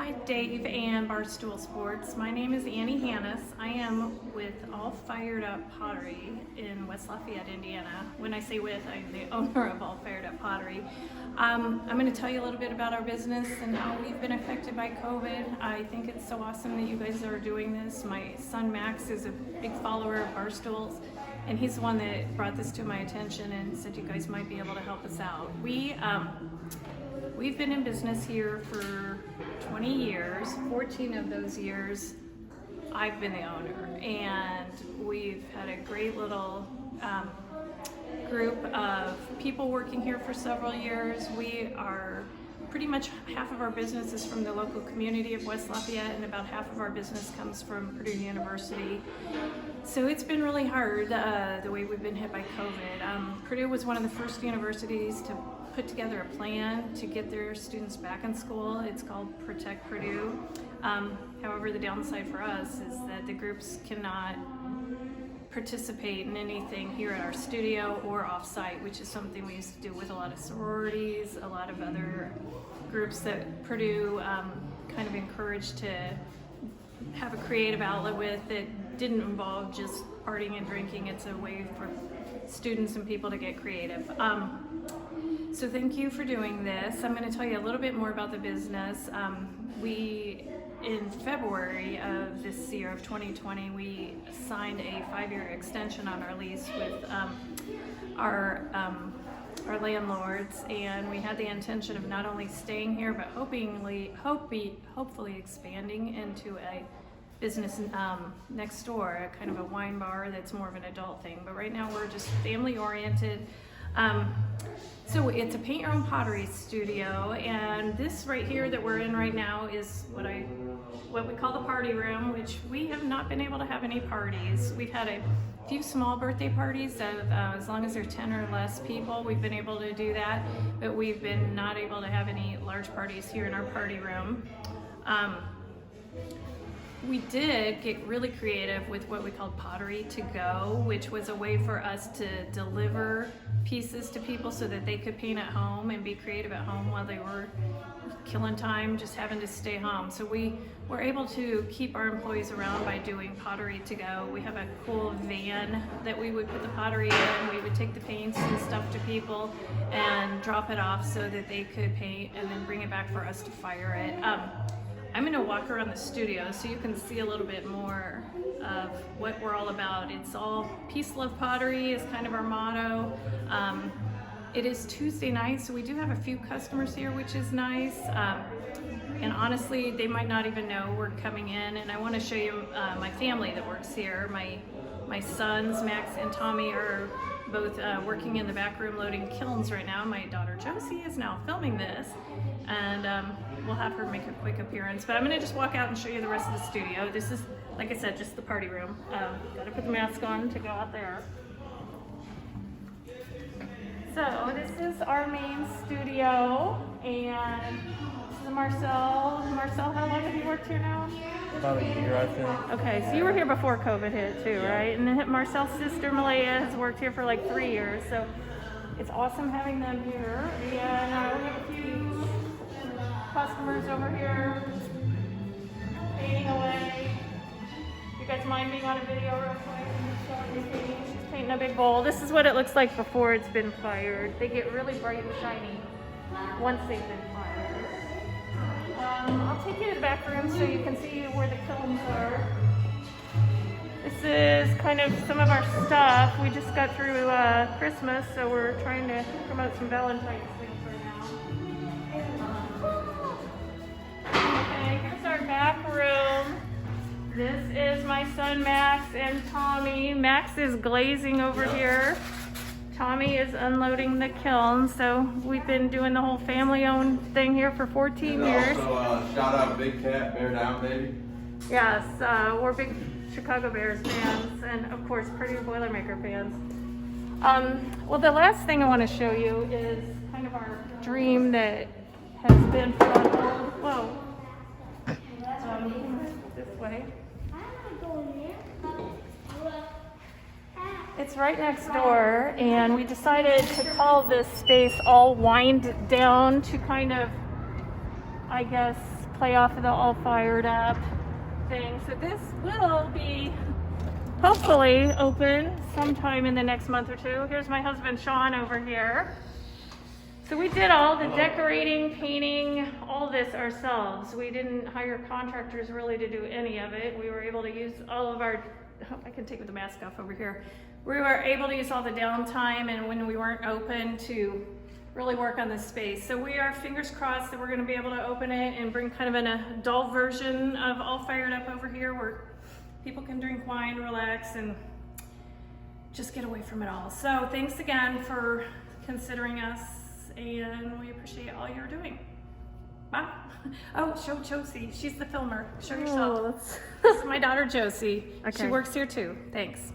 Hi, Dave and Barstool Sports. My name is Annie Hannes. I am with All Fired Up Pottery in West Lafayette, Indiana. When I say with, I'm the owner of All Fired Up Pottery. I'm going to tell you a little bit about our business and how we've been affected by COVID. I think it's so awesome that you guys are doing this. My son Max is a big follower of Barstool's, and he's the one that brought this to my attention and said you guys might be able to help us out. We've been in business here for 20 years. 14 of those years I've been the owner, and we've had a great little group of people working here for several years. We are pretty much half of our business is from the local community of West Lafayette, and about half of our business comes from Purdue University. So it's been really hard the way we've been hit by COVID. Purdue was one of the first universities to put together a plan to get their students back in school. It's called Protect Purdue. However, the downside for us is that the groups cannot participate in anything here at our studio or off-site, which is something we used to do with a lot of sororities, a lot of other groups that Purdue kind of encouraged to have a creative outlet with that didn't involve just partying and drinking. It's a way for students and people to get creative. So thank you for doing this. I'm going to tell you a little bit more about the business. In February of this year of 2020, we signed a 5-year extension on our lease with our landlords, and we had the intention of not only staying here but hopefully expanding into a business next door, a kind of a wine bar that's more of an adult thing. But right now we're just family oriented. So it's a paint your own pottery studio, and this right here that we're in right now is what we call the party room, which we have not been able to have any parties. We've had a few small birthday parties of as long as they're 10 or less people, we've been able to do that, but we've been not able to have any large parties here in our party room. We did get really creative with what we called Pottery to Go, which was a way for us to deliver pieces to people so that they could paint at home and be creative at home while they were killing time just having to stay home. So we were able to keep our employees around by doing Pottery to Go. We have a cool van that we would put the pottery in. We would take the paints and stuff to people and drop it off so that they could paint and then bring it back for us to fire it. I'm going to walk around the studio so you can see a little bit more of what we're all about. It's all peace, love, pottery is kind of our motto. It is Tuesday night, so we do have a few customers here, which is nice. And honestly, they might not even know we're coming in. And I want to show you my family that works here. My sons, Max and Tommy, are both working in the back room loading kilns right now. My daughter Josie is now filming this, and we'll have her make a quick appearance. But I'm going to just walk out and show you the rest of the studio. This is, like I said, just the party room. Gotta put the mask on to go out there. So this is our main studio, and this is Marcel. Marcel, how long have you worked here now? About a year, I think. Okay, so you were here before COVID hit too, right? And then Marcel's sister Malaya has worked here for like 3 years, so it's awesome having them here. And we have a few customers over here painting away. You guys mind being on a video real quick? She's painting a big bowl. This is what it looks like before it's been fired. They get really bright and shiny once they've been fired. I'll take you to the back room so you can see where the kilns are. This is kind of some of our stuff. We just got through Christmas, so we're trying to promote some Valentine's things right now. Okay, here's our back room. This is my son Max and Tommy. Max is glazing over here. Tommy is unloading the kiln, so we've been doing the whole family-owned thing here for 14 years. Also, shout out Big Cat, Bear Down, baby. Yes, we're big Chicago Bears fans, and of course Purdue Boilermaker fans. Well, the last thing I want to show you is kind of our dream that has been put on hold. Whoa. This way. It's right next door, and we decided to call this space All Wind Down to kind of, I guess, play off of the All Fired Up thing. So this will be hopefully open sometime in the next month or two. Here's my husband Sean over here. So we did all the decorating, painting, all this ourselves. We didn't hire contractors really to do any of it. We were able to use all of our, I can take the mask off over here. We were able to use all the downtime and when we weren't open to really work on this space. So we are fingers crossed that we're gonna be able to open it and bring kind of an adult version of All Fired Up over here where people can drink wine, relax, and just get away from it all. So thanks again for considering us, and we appreciate all you're doing. Bye. Oh, show Josie. She's the filmer. Show yourself. This is my daughter Josie. Okay. She works here too. Thanks.